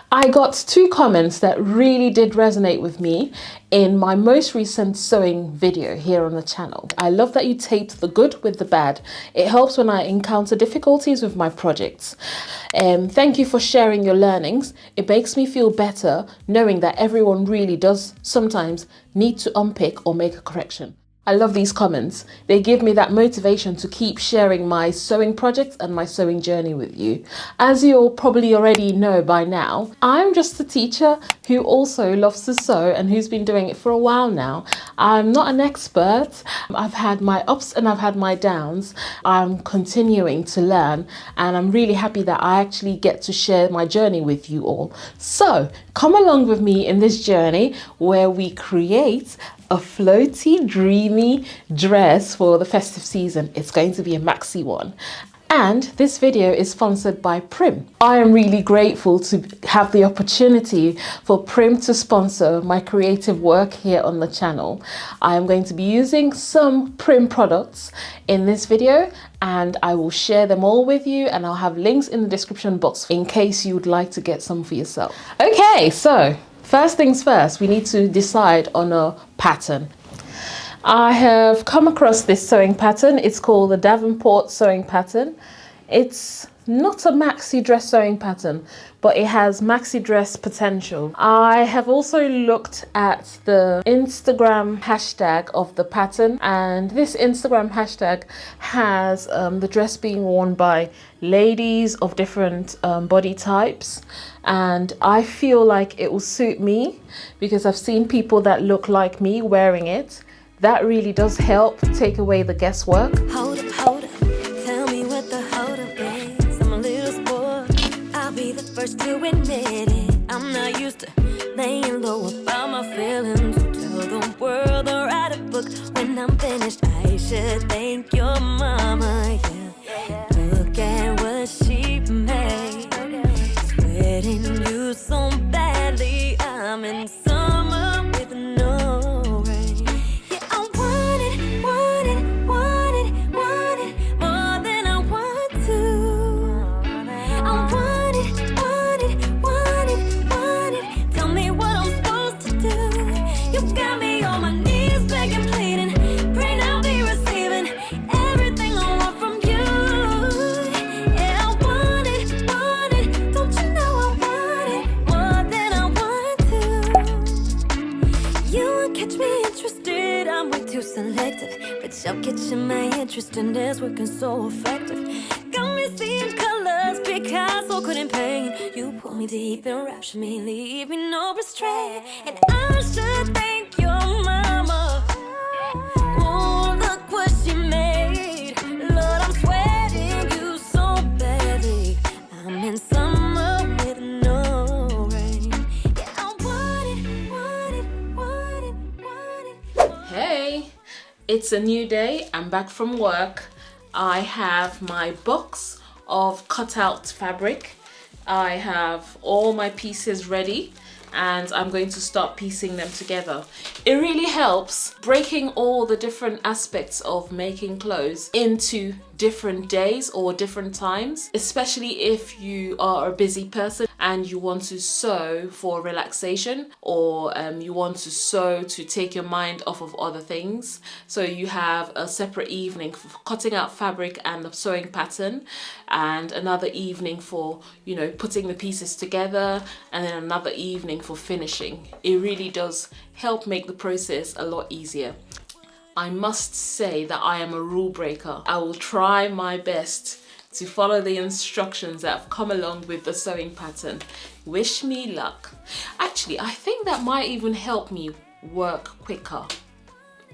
I got 2 comments that really did resonate with me in my most recent sewing video here on the channel. I love that you taped the good with the bad. It helps when I encounter difficulties with my projects. Thank you for sharing your learnings. It makes me feel better knowing that everyone really does sometimes need to unpick or make a correction. I love these comments. They give me that motivation to keep sharing my sewing projects and my sewing journey with you. As you'll probably already know by now, I'm just a teacher who also loves to sew and who's been doing it for a while now. I'm not an expert. I've had my ups and I've had my downs. I'm continuing to learn and I'm really happy that I actually get to share my journey with you all. So come along with me in this journey where we create a floaty, dreamy dress for the festive season. It's going to be a maxi one. And this video is sponsored by Prym. I am really grateful to have the opportunity for Prym to sponsor my creative work here on the channel. I am going to be using some Prym products in this video and I will share them all with you, and I'll have links in the description box in case you would like to get some for yourself. Okay, so first things first, we need to decide on a pattern. I have come across this sewing pattern. It's called the Davenport sewing pattern. It's not a maxi dress sewing pattern, but it has maxi dress potential. I have also looked at the Instagram hashtag of the pattern, and this Instagram hashtag has the dress being worn by ladies of different body types, and I feel like it will suit me because I've seen people that look like me wearing it. That really does help take away the guesswork. Hold up, tell me what the hold up is. I'm a little spoiled, I'll be the first to admit it. I'm not used to laying low about my feelings. Tell the world I'll write a book when I'm finished. I should thank your mama, yeah. Look at what she made. Sweating you so badly, I'm in summer with no rain. Yeah, I want it more than I want to. I want it. Tell me what I'm supposed to do. You got me on my knees begging, pleading, praying I'll be receiving everything I want from you. Yeah, I want it. Don't you know I want it more than I want to? You won't catch me interested, I'm way too selective. But you're catching my interest and it's working so effective. Got me seeing colors Picasso couldn't paint. You pull me deep and rapture me, leave me no restraint. And I should thank your mama. Oh, look what she made. Lord, I'm sweating you so badly. I'm in summer with no rain. Yeah, I want it. Hey, it's a new day. I'm back from work. I have my box of cutout fabric. I have all my pieces ready and I'm going to start piecing them together. It really helps breaking all the different aspects of making clothes into different days or different times, especially if you are a busy person and you want to sew for relaxation, or you want to sew to take your mind off of other things. So you have a separate evening for cutting out fabric and the sewing pattern, and another evening for, you know, putting the pieces together, and then another evening for finishing. It really does help make the process a lot easier. I must say that I am a rule breaker. I will try my best to follow the instructions that have come along with the sewing pattern. Wish me luck. Actually, I think that might even help me work quicker.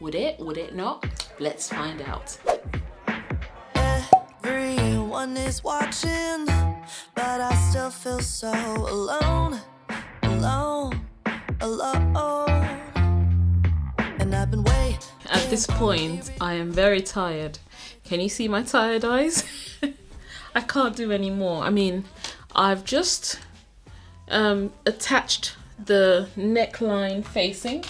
Would it? Would it not? Let's find out. Everyone is watching, but I still feel so alone. And I've been waiting. At this point, I am very tired. Can you see my tired eyes? I can't do any more. I mean, I've just attached the neckline facing.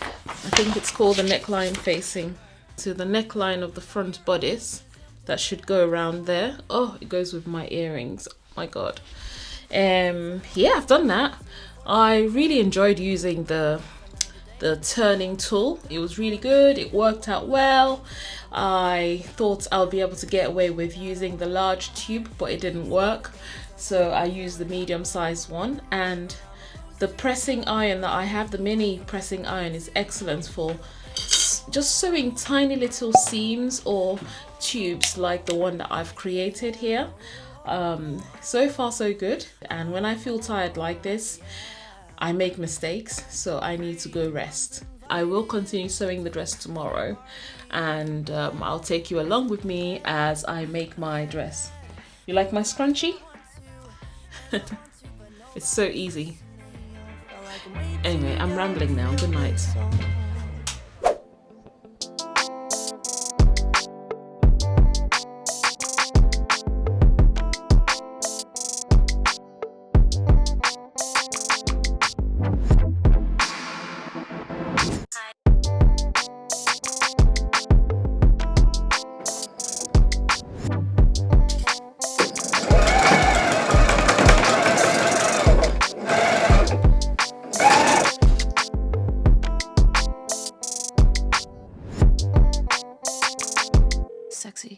I think it's called the neckline facing to the neckline of the front bodice. That should go around there. Oh, it goes with my earrings. Oh my God. Yeah, I've done that. I really enjoyed using the turning tool. It was really good. It worked out well. I thought I'll be able to get away with using the large tube, but it didn't work. So I used the medium-sized one, and the pressing iron that I have, the mini pressing iron, is excellent for just sewing tiny little seams or tubes like the one that I've created here. So far so good. And when I feel tired like this, I make mistakes, so I need to go rest. I will continue sewing the dress tomorrow, and I'll take you along with me as I make my dress. You like my scrunchie? It's so easy. Anyway, I'm rambling now. Good night. Sexy.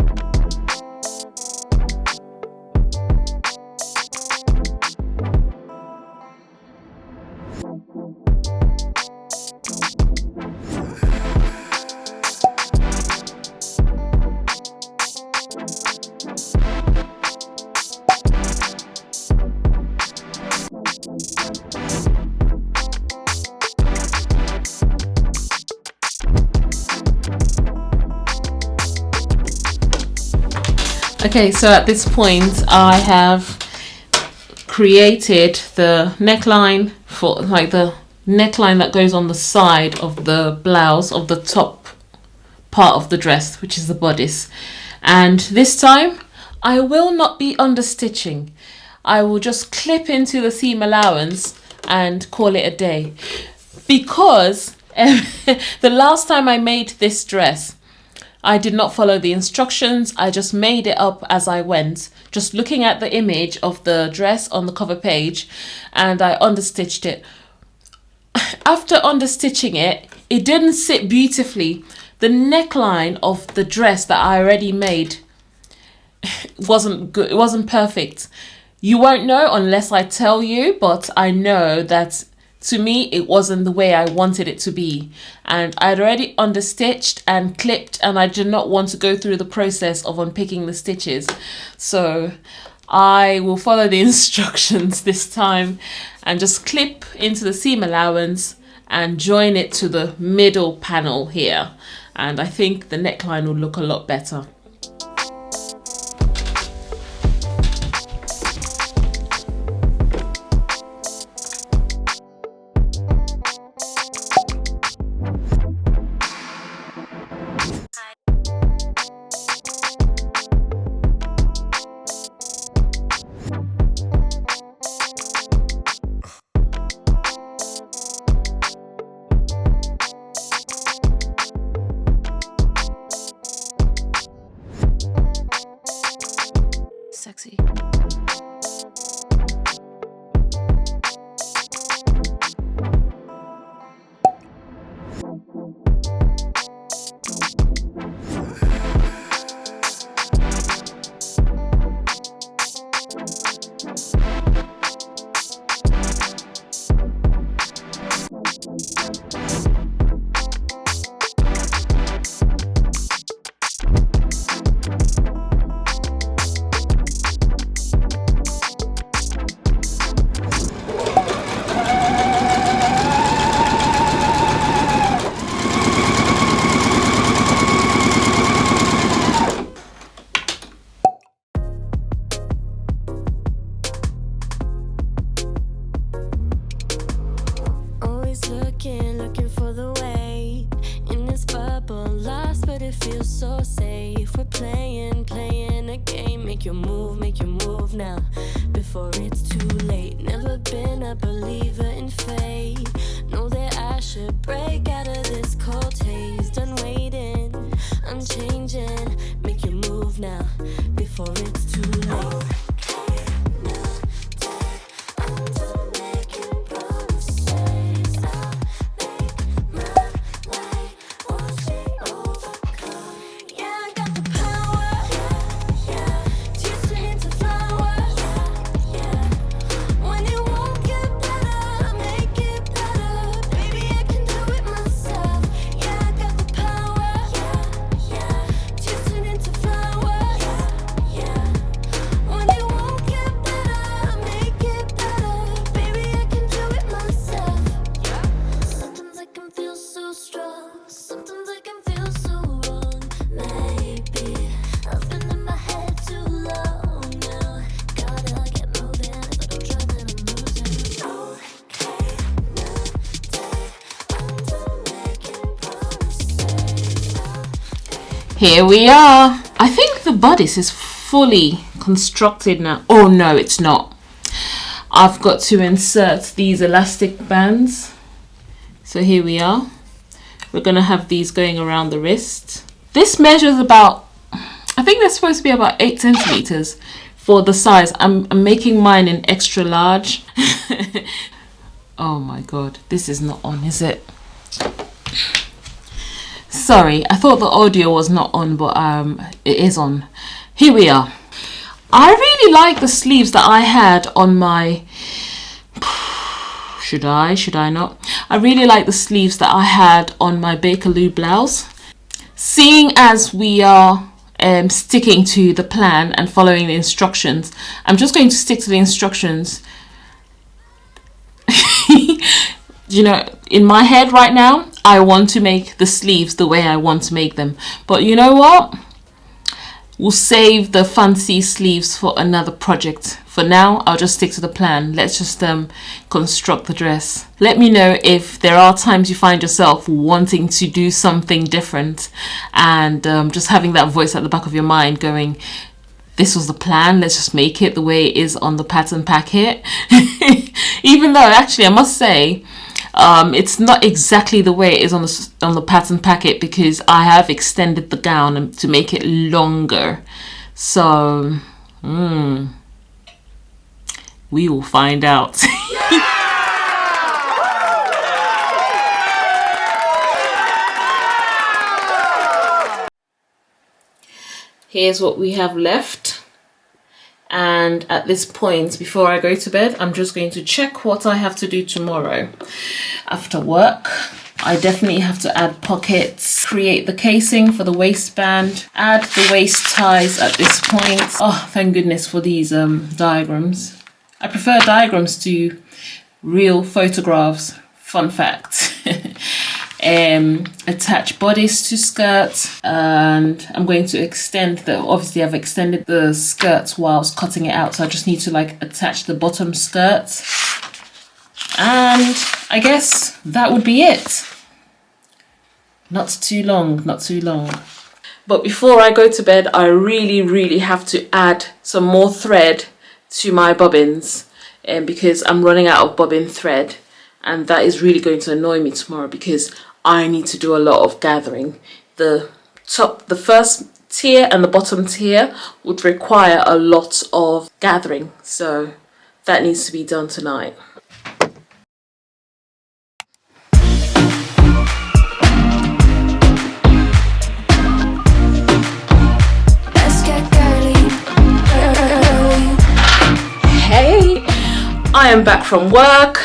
Okay, so at this point I have created the neckline for like the neckline that goes on the side of the blouse of the top part of the dress, which is the bodice. And this time I will not be understitching. I will just clip into the seam allowance and call it a day, because the last time I made this dress I did not follow the instructions. I just made it up as I went, just looking at the image of the dress on the cover page, and I understitched it. After understitching it, it didn't sit beautifully. The neckline of the dress that I already made wasn't good. It wasn't perfect. You won't know unless I tell you, but I know that to me, it wasn't the way I wanted it to be. And I'd already understitched and clipped, and I did not want to go through the process of unpicking the stitches. So I will follow the instructions this time and just clip into the seam allowance and join it to the middle panel here. And I think the neckline will look a lot better. Sexy. Looking for the way in this bubble, lost, but it feels so safe. We're playing a game. Make your move now, before it's too late. Never been a believer in fate. Know that I should break out of this cold haze. Done waiting, I'm changing. Make your move now, before it's too late. Here we are. I think the bodice is fully constructed now. Oh no, it's not. I've got to insert these elastic bands. So here we are. We're gonna have these going around the wrist. This measures about, I think they're supposed to be about 8 centimeters for the size. I'm making mine in extra large. Oh my God, this is not on, is it? Sorry, I thought the audio was not on, but it is on. Here we are. I really like the sleeves that I had on my, should I not? I really like the sleeves that I had on my Bakerloo blouse. Seeing as we are sticking to the plan and following the instructions, I'm just going to stick to the instructions. You know, in my head right now, I want to make the sleeves the way I want to make them. But you know what? We'll save the fancy sleeves for another project. For now, I'll just stick to the plan. Let's just construct the dress. Let me know if there are times you find yourself wanting to do something different and just having that voice at the back of your mind going, this was the plan, let's just make it the way it is on the pattern packet. Even though actually I must say, it's not exactly the way it is on the pattern packet, because I have extended the gown to make it longer. So we will find out. Here's what we have left. And at this point, before I go to bed, I'm just going to check what I have to do tomorrow. After work, I definitely have to add pockets, create the casing for the waistband, add the waist ties at this point. Oh, thank goodness for these diagrams. I prefer diagrams to real photographs. Fun fact. Attach bodice to skirt, and I'm going to extend obviously I've extended the skirt whilst cutting it out, so I just need to like attach the bottom skirt, and I guess that would be it. Not too long. But before I go to bed, I really have to add some more thread to my bobbins, because I'm running out of bobbin thread, and that is really going to annoy me tomorrow because I need to do a lot of gathering. The first tier and the bottom tier would require a lot of gathering, so that needs to be done tonight. Hey, I am back from work.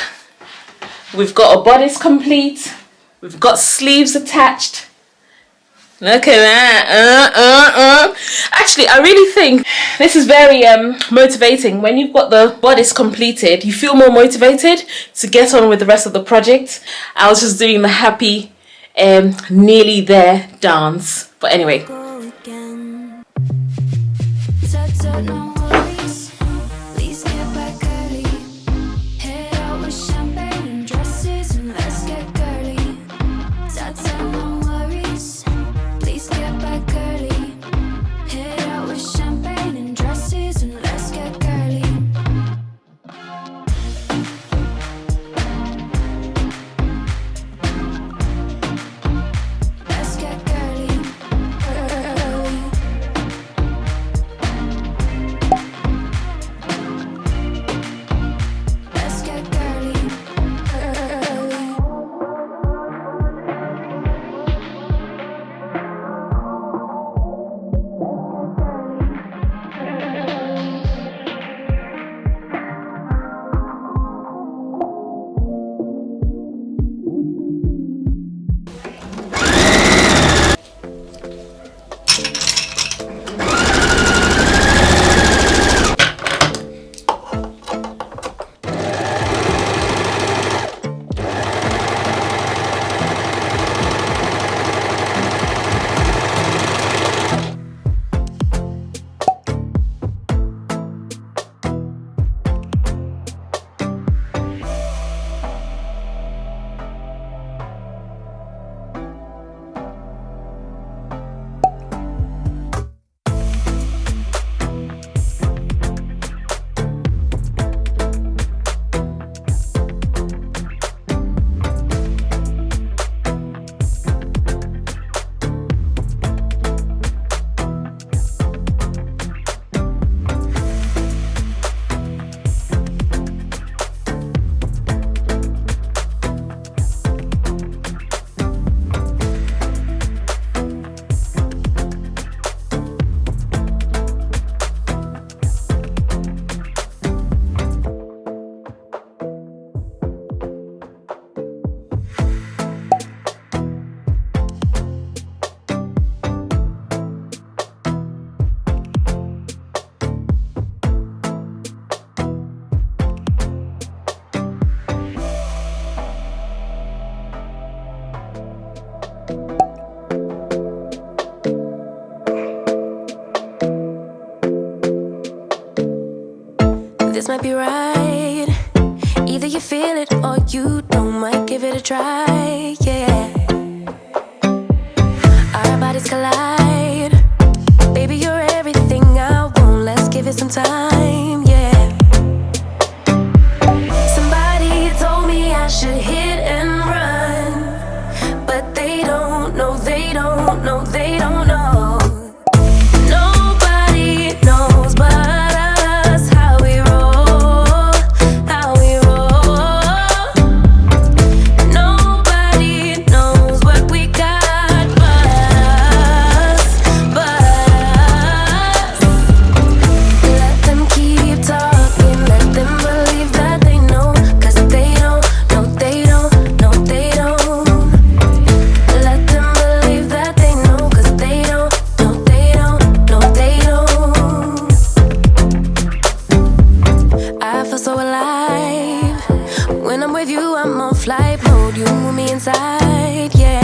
We've got a bodice complete. We've got sleeves attached. Look at that. Actually, I really think this is very motivating. When you've got the bodice completed, you feel more motivated to get on with the rest of the project. I was just doing the happy nearly there dance. But anyway. might be right. Either you feel it or you don't. Might give it a try, yeah. Our bodies collide. Baby, you're everything I want. Let's give it some time, yeah. Somebody told me I should hit and run, but they don't know, they don't know, they don't know. Nobody knows but us how we roll, how we roll. Nobody knows what we got but us, but us. Let them keep talking, let them believe that they know, 'cause they don't, no they don't, no they don't. Let them believe that they know, 'cause they don't, no they don't, no they don't. I feel so alive. When I'm with you, I'm on flight mode. You move me inside, yeah.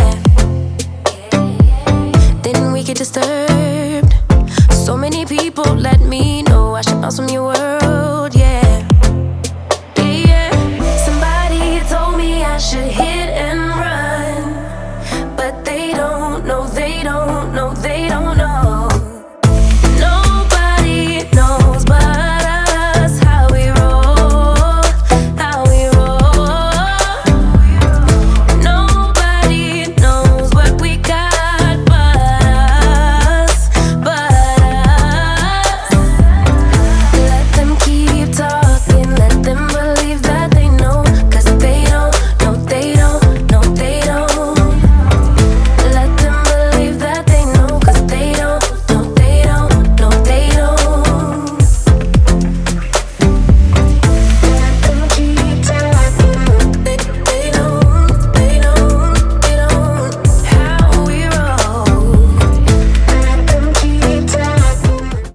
Then we get disturbed. So many people let me know I should bounce from your world, yeah. Yeah, yeah. Somebody told me I should hit